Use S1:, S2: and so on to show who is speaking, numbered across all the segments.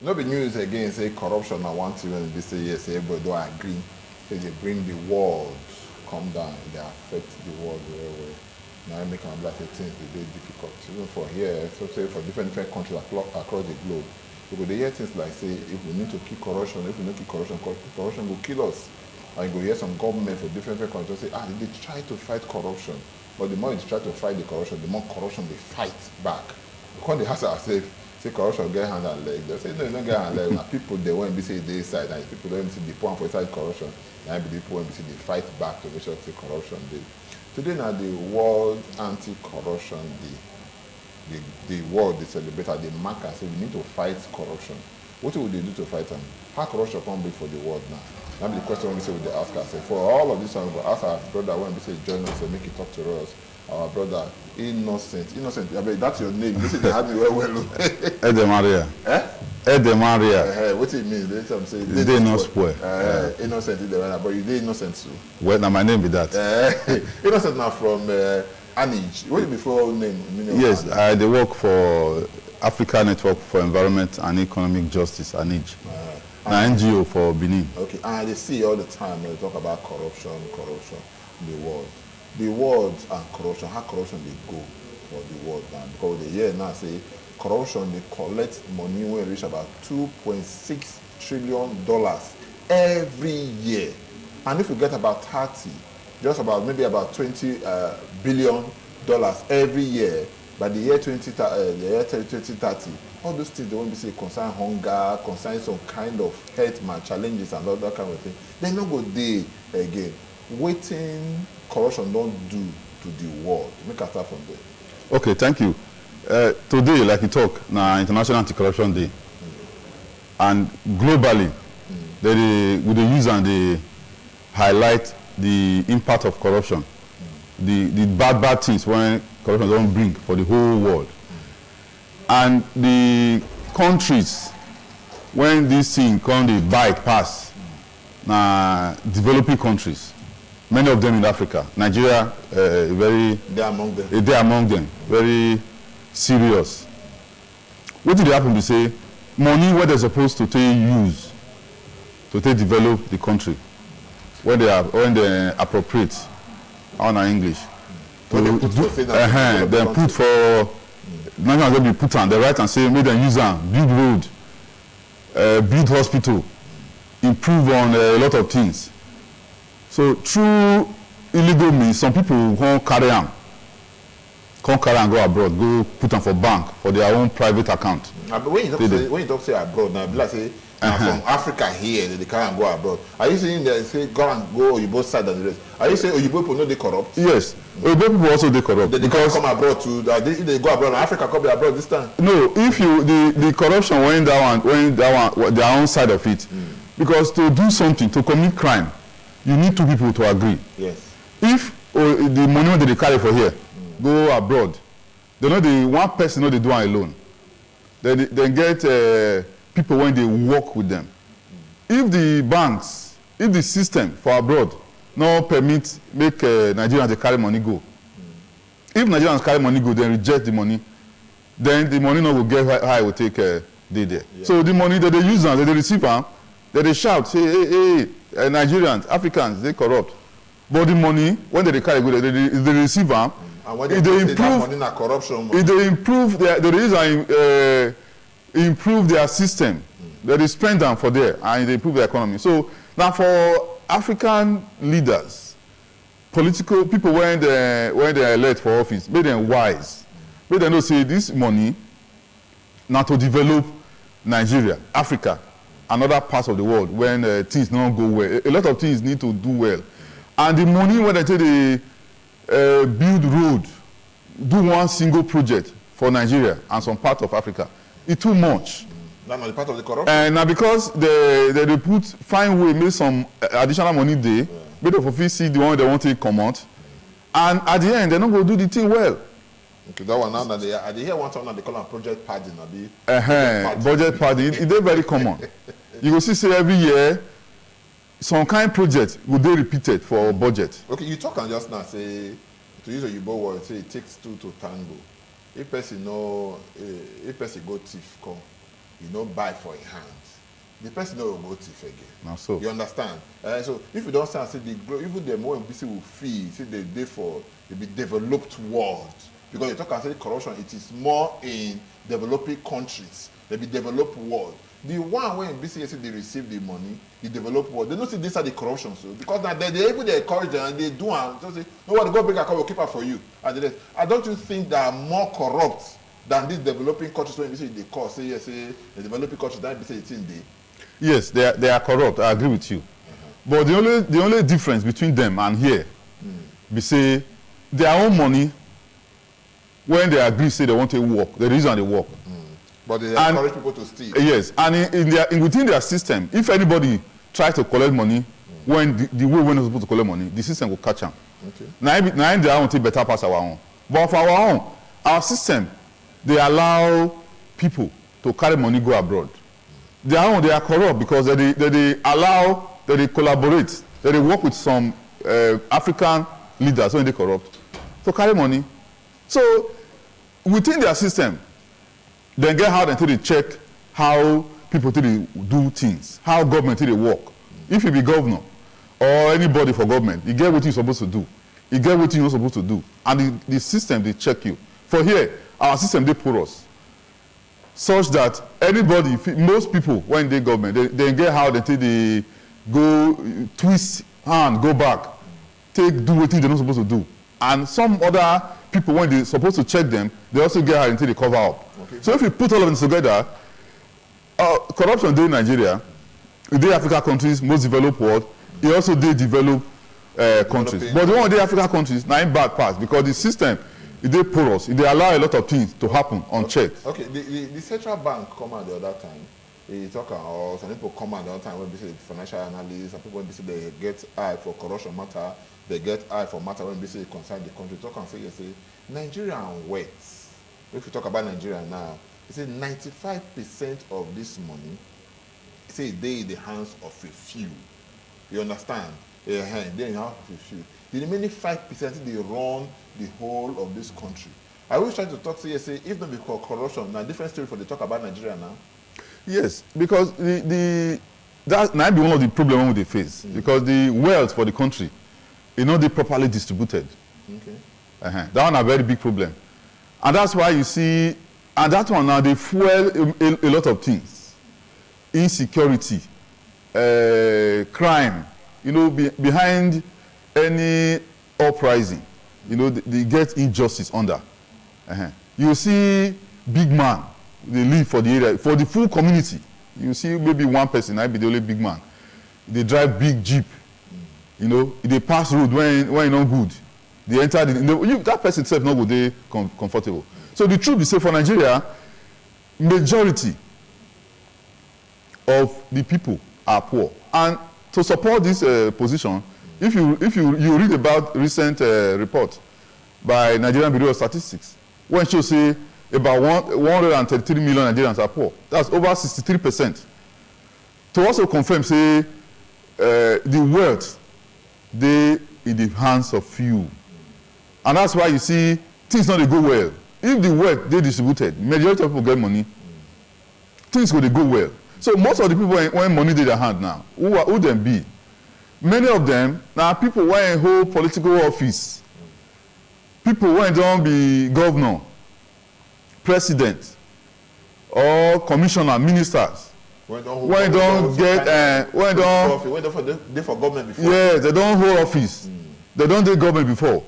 S1: No be news again, say corruption, I want to when they say yes, everybody don't agree. Say they bring the world, come down, they affect the world very well. Now I make them like things very difficult. Even for here, so say for different countries across the globe, we go hear things like say if we need to keep corruption, if we need to keep corruption will kill us. And you go hear some government for different countries say, they try to fight corruption. But the more you try to fight the corruption, the more corruption they fight back. Because they ask ourselves, say corruption get hand and leg. They say no, you don't get hand and leg. Now people they want to say they side, and people don't see the point for inside corruption. Now the people want to see they fight back to make sure say corruption they. Today now the World Anti-Corruption Day. The world they celebrate at the marker say we need to fight corruption. What will they do to fight them? How corruption can be for the world now? Now the question we say we ask ourselves. For all of this one, we will ask our brother when we say join us and make it talk to us. Our brother Innocent. I mean that's your name. This is the hard well.
S2: Ede Maria. Ede Maria.
S1: What it means? Let them say
S2: they not spoil.
S1: Innocent is the one, but you dey innocent too.
S2: Well, now my name be that.
S1: Innocent now from Anij. What is the full name?
S2: Yes, they work for Africa Network for Environment and Economic Justice, ANIJ. An NGO for Benin.
S1: Okay, and they see all the time when they talk about corruption in the world. The world and corruption, how corruption they go for the world now. Because they hear now say corruption, they collect money when it reach about $2.6 trillion every year. And if you get about 30, just about maybe about $20 billion every year, by the year 2030, all those things they won't be say concern hunger, concern some kind of health challenges and all that kind of thing. They no go there again. Waiting corruption don't do to the world. Make us start from there.
S2: Okay, thank you. Today, like you talk, now International Anti-Corruption Day, and globally, they use and they highlight the impact of corruption, the bad things when corruption don't bring for the whole world. And the countries, when this thing come, they bite pass, developing countries, many of them in Africa, Nigeria,
S1: they are among them.
S2: They are among them, very serious. What did happen to say? Money where they're supposed to take use to take develop the country, when they appropriate on English.
S1: Then
S2: put for national going to be put on the right and say make them use them, build road, build hospital, improve on a lot of things. So through illegal means, some people won't carry them. Can't carry and go abroad, go put them for bank for their own private account.
S1: But when you talk say abroad, now like say from Africa here, they carry and go abroad. Are you saying they say go and go Oyibo side and the rest? Are you saying Oyibo people no they corrupt?
S2: Yes, Oyibo people also they corrupt.
S1: They because come abroad to they go abroad. Africa come abroad this time.
S2: No, if you the corruption when their own side of it, because to do something to commit crime, you need two people to agree.
S1: Yes.
S2: If the money that they carry for here go abroad, they know the one person know they do it alone. They get people when they work with them. If the banks, if the system for abroad no permit make Nigerians they carry money go. If Nigerians carry money go, then reject the money, then the money no will get how it will take day there. Yeah. So the money that they use them, that they receive them, that they shout, say, hey, Nigerians, Africans, they corrupt. But the money, when they carry go, they receive them.
S1: And when they improve that money na corruption,
S2: if they improve improve their system, they spend them for there and they improve the economy. So now for African leaders, political people when they elect for office, make them wise. Make them know say this money now to develop Nigeria, Africa, and other parts of the world when things don't go well. A lot of things need to do well. And the money when they take the build road, do one single project for Nigeria and some part of Africa, it's too much.
S1: That's not part of the corruption.
S2: And now because they find way, make some additional money there, make them fulfill see the one they want to come out, and at the end they're not going to do the thing well.
S1: Okay, that one now that they hear one time now they call it project padding,
S2: budget padding. It's very common. You will see every year some kind of project will be repeated for budget.
S1: Okay, you talk and just now say to use a Yoruba word, say it takes two to tango. If person go thief come, you know, buy for a hand, the person no go thief again.
S2: Now so.
S1: You understand? So if you don't stand, say the even the more BC will feel, say they for they be developed world. Because you talk and say corruption, it is more in developing countries, they be developed world. The one when BC say they receive the money, the developed world, they don't see this are the corruption. So because now they able they encourage them and they do and just say, no one go bring a car, we'll keep her for you. And I don't you think they are more corrupt than these developing countries when BC they call say yes, say the developing countries that BC it's in the.
S2: Yes, they are corrupt. I agree with you. But the only difference between them and here, we say their own money. When they agree, say they want to work, the reason they work.
S1: But they encourage people to steal.
S2: Yes, and within their system, if anybody tries to collect money, when the way we're not supposed to collect money, the system will catch them.
S1: Okay.
S2: Now they want to better pass our own. But for our own, our system, they allow people to carry money go abroad. Their own, they are corrupt because they allow, they collaborate, they work with some African leaders when they corrupt to carry money. So within their system, they get how they check how people do things, how government they work. If you be governor or anybody for government, you get what you're supposed to do. You get what you're not supposed to do. And the system, they check you. For here, our system, they put us. Such that anybody, most people, when they government, they get how they go twist hand, go back, do what they're not supposed to do. And some other people, when they're supposed to check them, they also get how until they cover up. Okay. So if you put all of them together, corruption in Nigeria, in the African countries, most developed world, it also they develop countries. But the one in the African countries, now in bad parts, because the system, they porous, they allow a lot of things to happen unchecked.
S1: Okay, the central bank come out the other time, they talk, or some people come out the other time when they say financial analysts, some people when they say they get eye for corruption matter, they get eye for matter when they say concern the country. Talk and say, you say, Nigeria and wet. If you talk about Nigeria now, you say 95% of this money, say they in the hands of a few. You understand? They in the hands of a few. The remaining 5% they run the whole of this country. I was trying to talk to you, say, if not because corruption, now different story for the talk about Nigeria now.
S2: Yes, because that might be one of the problems they face. Because the wealth for the country, they properly distributed.
S1: Okay.
S2: That one a very big problem. And that's why you see, and that one now, they fuel a lot of things. Insecurity, crime, behind any uprising, they get injustice under. You see big man, they live for the area, for the full community. You see maybe one person, I be the only big man. They drive big jeep, they pass road when not good. They enter, that person itself not good, they comfortable. So the truth is, say for Nigeria, majority of the people are poor. And to support this position, if you read about recent report by Nigerian Bureau of Statistics, when she say about 133 million Nigerians are poor, that's over 63%. To also confirm, say the wealth they in the hands of few, and that's why you see things not they go well. If the wealth they distributed, majority of people get money, things go well. So most of the people when money in their hand now, who them be? Many of them now people when hold political office, people when don't be governor, president, or commissioner, ministers. When don't get
S1: they for government before.
S2: Yes, they don't hold office. They don't do government before.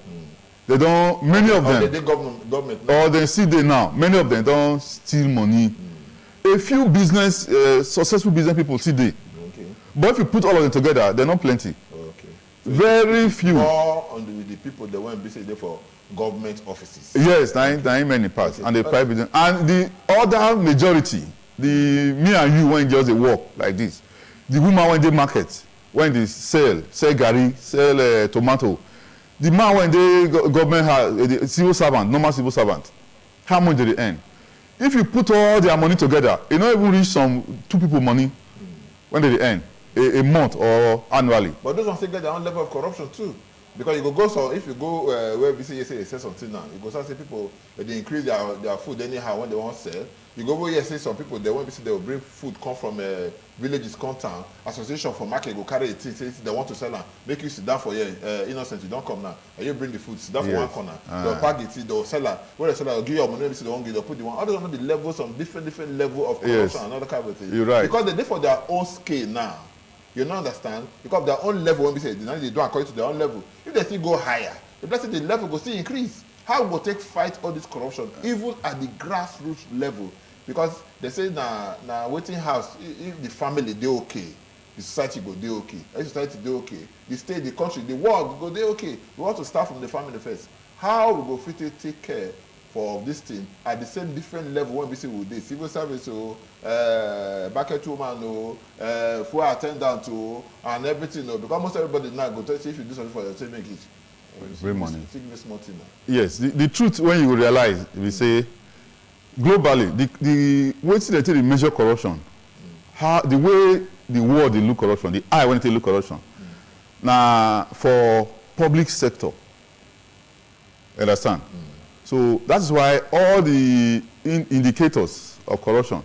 S2: They don't. Many of them.
S1: They government.
S2: Or they see they now. Many of them don't steal money. A few successful business people see they.
S1: Okay.
S2: But if you put all of them together, they're not plenty.
S1: Okay. So
S2: very few.
S1: More on the people that went busy there for government offices.
S2: Yes, there ain't many parts, okay. And the private and the other majority, me and you when just they work like this, the woman when they market, when they sell gari, sell tomato, the man when they government has civil servant, normal civil servant, how much do they earn? If you put all their money together, it not even reach two people money when they earn a month or annually.
S1: But those ones still get their own level of corruption too. Because you go so if you go where BCA say something now, you go start say people they increase their food anyhow when they want to sell, You go over here, see some people, they won't be see they will bring food, come from villages, come town. Association for market go carry it, say they want to sell it. Make you sit down for here. Innocent, you don't come now. And you bring the food, sit down for one corner. They'll pack it, they'll sell it. When they sell it, they'll give you money, maybe they won't give, they'll put the one. All those are the levels, some different level of corruption and other kind of thing.
S2: You're right.
S1: Because they're for their own scale now. You don't understand? Because their own level, when we say, they do according to their own level. If they still go higher, if let's say the level will still increase. How will take fight all this corruption, even at the grassroots level? Because they say na waiting house, if the family they okay, the society go they okay. If society they okay, the state, the country, the world go they okay. We want to start from the family first. How we go fit to take care for this thing at the same different level when we say with this civil service, bucket woman, full attendant, and everything. Because most everybody now go to say if you do something for yourself, make it.
S2: Bring money.
S1: Yes,
S2: the truth when you realize, we say, globally, the way they take the measure corruption, how the way the world they look corruption, the eye when they look corruption. Now for public sector, understand? So that's why all the indicators of corruption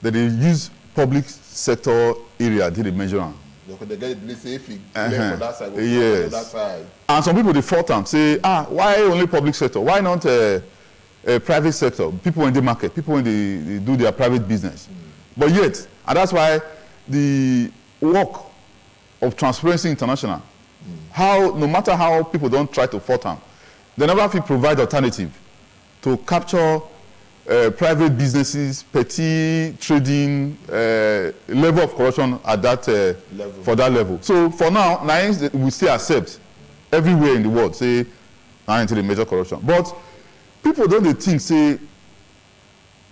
S2: that they use public sector area did the measure on.
S1: They get it, say if you for that side,
S2: yes.
S1: For that side.
S2: And some people they fault them, say, why only public sector? Why not private sector? People in the market, people when they do their private business. But yet, and that's why the work of Transparency International, how no matter how people don't try to fault them, they never provide alternative to capture private businesses, petty trading, level of corruption at that level. For that level. So for now, we still accept everywhere in the world, say, now into the major corruption. But people don't they think, say,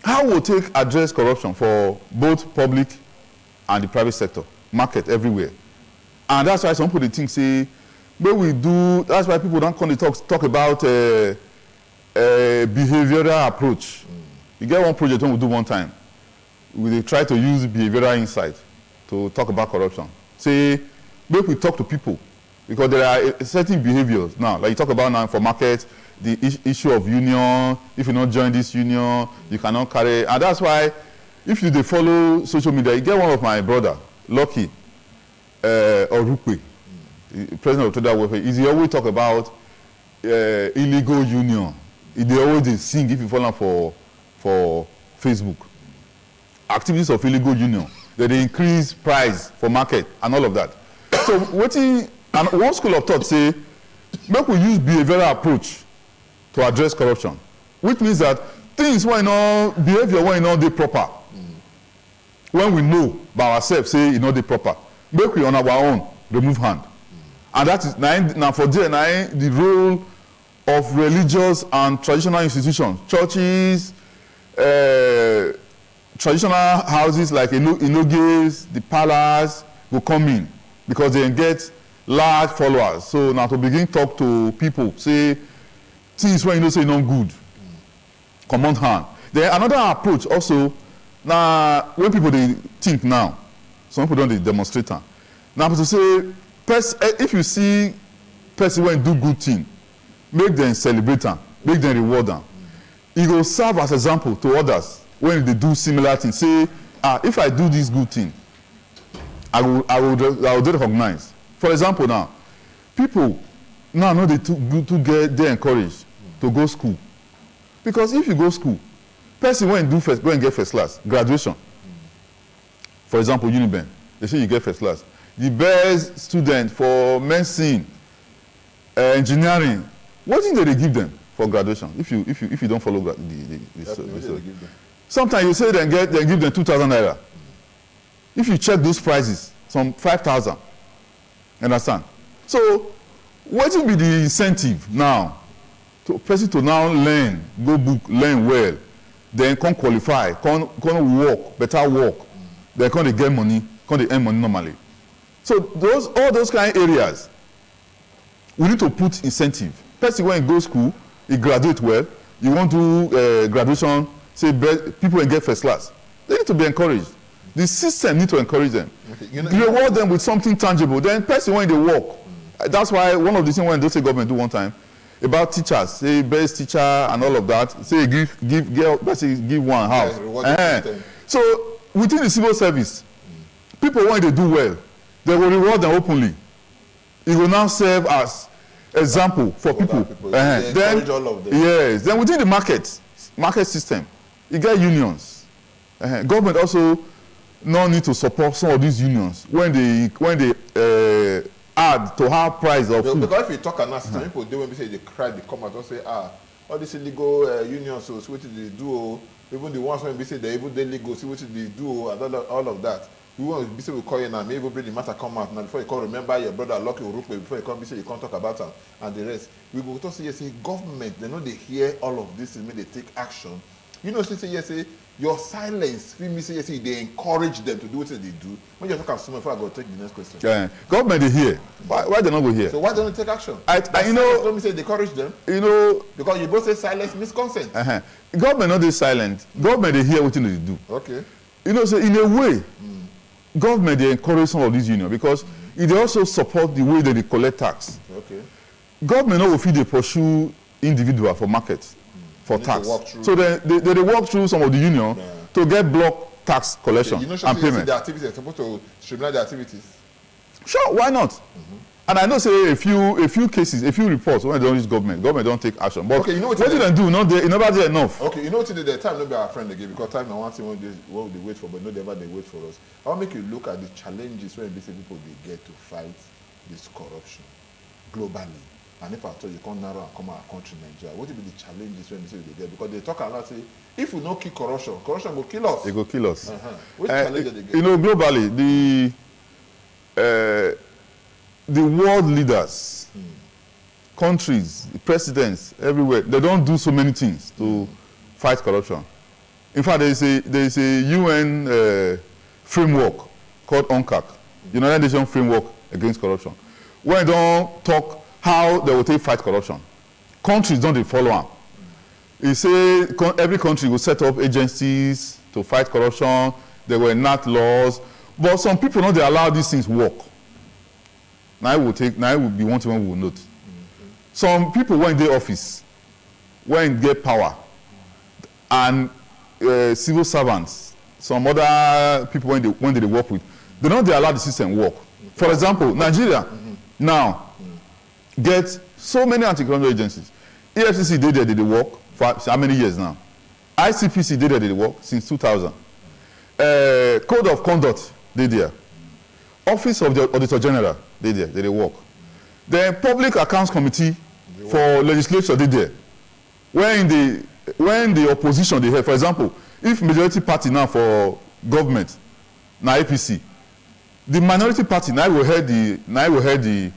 S2: how will take address corruption for both public and the private sector, market everywhere? And that's why some people they think, say, when we do, that's why people don't come to talk about behavioral approach. You get one project when we do one time, we try to use behavioral insight to talk about corruption. Say, make we talk to people, because there are certain behaviors now, like you talk about now for market, the issue of union. If you not join this union, you cannot carry. And that's why, if you follow social media, you get one of my brother, Lucky, Orukwe, president of Total Welfare, he always talk about illegal union. They always sing if you follow for Facebook. Activities of illegal union, that they increase price for market and all of that. So and one school of thought say, make we use behavioral approach to address corruption, which means that things behavior when not they proper. When we know by ourselves say it not they proper, make we on our own remove hand. And that is now for the role of religious and traditional institutions, churches, traditional houses like Inoges, the palace will come in because they get large followers. So now to begin talk to people, say things when you know say not good, command hand. Then another approach also, now when people they think now, some people don't demonstrate. Now to say, if you see person when do good thing, make them celebrate them, make them reward them. It will serve as example to others when they do similar things. Say, if I do this good thing, I will recognize. For example, now, people now know they get encouraged to go school. Because if you go school, person when go and get first class, graduation. For example, Uniben, they say you get first class. The best student for medicine, engineering, what did they give them for graduation? If you don't follow the sometimes you say they give them 2,000 naira. If you check those prices, some 5,000. Understand? So what will be the incentive now to person to now learn, go book, learn well, then come qualify, come work, better work, then come they get money, come they earn money normally. So all those kind of areas, we need to put incentive. Person when go school, he graduate well, you want to graduation, say people will get first class. They need to be encouraged. The system need to encourage them. Okay, reward them with something tangible. Then person when they work. That's why one of the things when they say government do one time, about teachers, say best teacher and all of that. Say give one house. So within the civil service, people when they do well, they will reward them openly. It will now serve as example for people. Then all of them. Yes. Then within the market system, you get unions. Government also no need to support some of these unions when they add to high price of food.
S1: Because if you talk about some people, they when we say they cry, they come out and say, all these illegal unions, so what they do, even the ones when we say they even they legal, see what they do, and all of that. We want to be say we call you now, maybe bring the matter come out now before you can remember your brother Lucky Urupe before you come be say you can't talk about them and the rest. We go to say government, they know they hear all of this and may they take action. You know, say your silence, we say they encourage them to do what they do. When you talk about someone, before I go take the next question.
S2: Yeah. Government is here. Why they not go here?
S1: So why don't they take action?
S2: You know,
S1: let me say they encourage them.
S2: You know,
S1: because you both say silence means consent.
S2: Government not is silent. Government they hear what they do.
S1: Okay.
S2: You know, so in a way, government they encourage some of these unions because they also support the way that they collect tax.
S1: Okay.
S2: Government no will fit they pursue individual for market. For tax. So they walk through some of the union to get block tax collection and payment.
S1: The activities are supposed to streamline the activities.
S2: Sure, why not? And I know say a few cases, a few reports when they don't use government don't take action. But
S1: okay, you know what
S2: they do? No, they never do enough.
S1: Okay, you know what the time not be our friend again because time now one thing what they wait for, but no they wait for us. I'll make you look at the challenges when these people they get to fight this corruption globally. And if I told you can't narrow and come our country, Nigeria, what will be the challenges when they say they get? Because they talk a lot, say, if we don't kill corruption will kill us.
S2: It will kill us.
S1: What challenge they get?
S2: You know, globally, the world leaders, countries, presidents, everywhere, they don't do so many things to fight corruption. In fact, there is a UN framework called UNCAC, United Nations Framework Against Corruption. When they don't talk how they will take fight corruption. Countries don't follow them. He say every country will set up agencies to fight corruption. There were not laws, but some people know they allow these things work. Now it will be one thing we will note. Some people when they office, when they get power, and civil servants, some other people when they work with, they know they allow the system work. For example, Nigeria now get so many anti-corruption agencies. EFCC did they work for how many years now? ICPC did they work since 2000. Code of Conduct did there. Office of the Auditor General did there, they work. The Public Accounts Committee for Legislature did there. When the opposition they have, for example, if majority party now for government, now APC, the minority party now will head the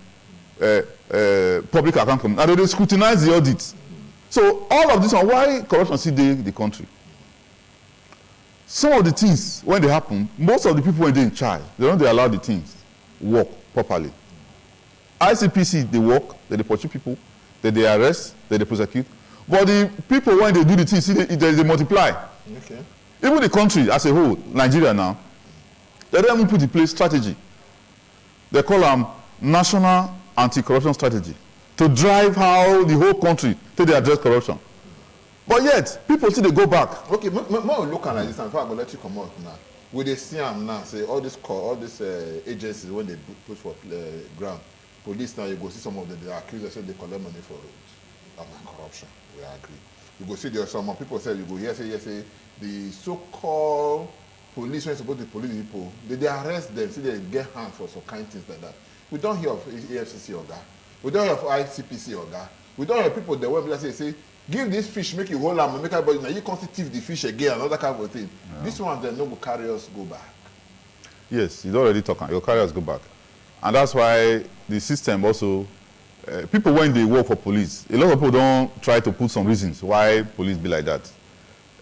S2: Public Account Committee, and they scrutinize the audit. So all of this on why corruption still in the country. Some of the things when they happen, most of the people when they're in charge, they don't allow the things work properly. ICPC they work, they pursue people, they arrest, they prosecute. But the people when they do the things, they multiply.
S1: Okay.
S2: Even the country as a whole, Nigeria now, they don't even put in place strategy. They call them national anti-corruption strategy to drive how the whole country take they address corruption. But yet, people still they go back.
S1: Okay, more look at this, and I will let you come out now. Will they see them now? Say all these agencies when they put for ground, police now you go see some of them they accuse they say they collect money for roads. That's not corruption. We agree. You go see there are some people say you go here say the so-called police when supposed to police people they arrest them, see they get hands for some kind of things like that. We don't hear of EFCC or that. We don't hear of ICPC or that. We don't hear people that will say, give this fish, make you hold them, and make everybody, now you constitute the fish again, another kind of thing. Yeah. This one, then no will carry us go back.
S2: Yes, you already talk, you'll carry us go back. And that's why the system also, people when they work for police, a lot of people don't try to put some reasons why police be like that.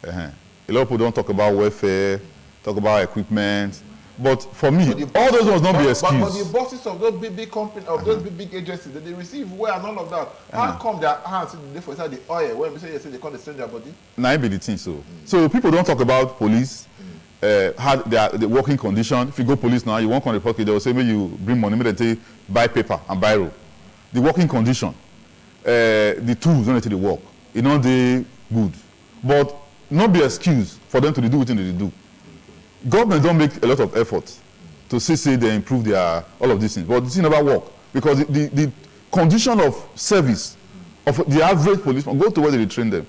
S2: A lot of people don't talk about welfare, talk about equipment. But for me, all those ones not be excused.
S1: But the bosses of those big companies, of those big agencies, they receive well and all of that. How come their hands for inside the oil when we say they call the stranger body?
S2: Now it be the thing so. So people don't talk about police, how the working condition. If you go police now, you won't on the pocket, they will say maybe you bring money, maybe they buy paper and biro. The working condition. the tools don't need work. It not dey good. But not be excuse for them to do what they do. Government don't make a lot of effort to say they improve their all of these things, but this never work because the condition of service of the average policeman, go to where they train them.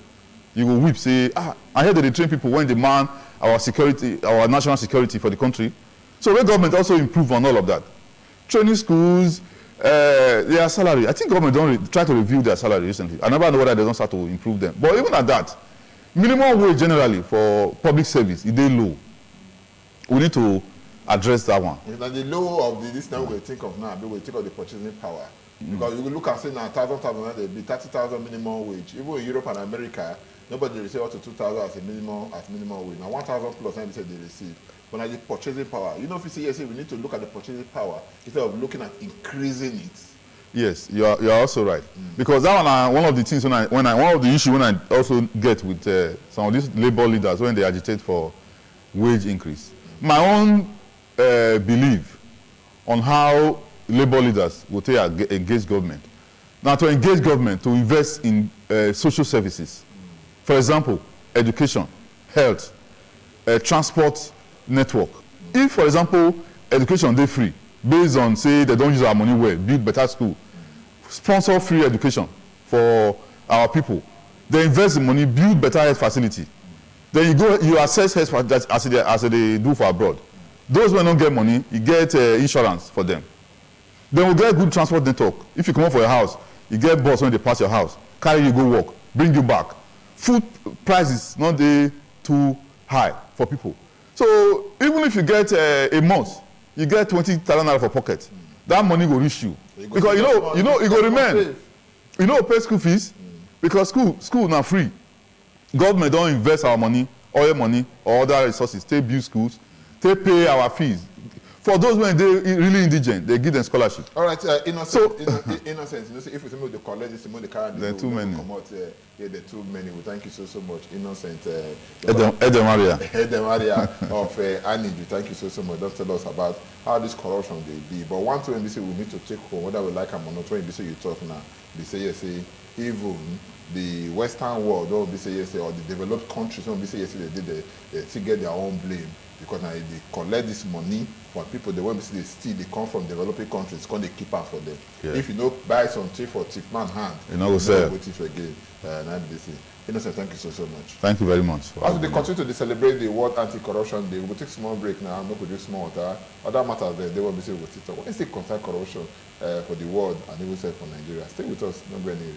S2: You will weep, say, I heard that they train people when they man our security, our national security for the country. So the government also improve on all of that. Training schools, their salary. I think government don't try to review their salary recently. I never know whether they don't start to improve them. But even at that, minimum wage generally for public service, it is low. We need to address that one.
S1: It's like the low of this now we think of now, we think of the purchasing power. Because you look and say now 1,000, there be 30,000 minimum wage. Even in Europe and America, nobody receive up to 2,000 as minimum wage. Now 1,000 plus, they say they receive. But now the purchasing power, you know, if you say yes, we need to look at the purchasing power instead of looking at increasing it.
S2: Yes, you are also right. Because that one of the things one of the issues when I also get with some of these labor leaders when they agitate for wage increase. My own belief on how labor leaders will engage government. Now, to engage government to invest in social services, for example, education, health, transport network. If, for example, education they free, based on say they don't use our money well, build better school, sponsor free education for our people, they invest in money, build better health facility. Then you assess health as they do for abroad. Those who don't get money, you get insurance for them. Then we get good transport network. If you come up for your house, you get bus when they pass your house, carry you go work, bring you back. Food prices not too high for people. So even if you get a month, you get 20,000 naira for pocket. That money will reach you because you know it will remain. You know, pay school fees because school now free. Government don't invest our money, oil money, or other resources. They build schools, they pay our fees. For those when they really indigent, they give them scholarship.
S1: All right, innocent. You know, if we say the college, the car,
S2: there are too many.
S1: There are too many. Well, thank you so much, innocent.
S2: Edemaria
S1: of Aniju. Thank you so much. Don't tell us about how this corruption they be. But one thing we need to take home, whether we like them or not. When you talk now, they say yes, even the Western world, don't be say yes, or the developed countries, don't be say yes, they still get their own blame. Because now they collect this money from people, they won't be steal, they come from developing countries, because they keep out for them. Yeah. If you don't buy some tea for tip man hand, you know go thief again. Innocent, thank you so much.
S2: Thank you very much.
S1: As we continue to celebrate the World Anti-Corruption Day, we'll take a small break now, no produce small water. Other matters they will be saying, what is the concern corruption for the world and even say for Nigeria. Stay with us, not go anywhere.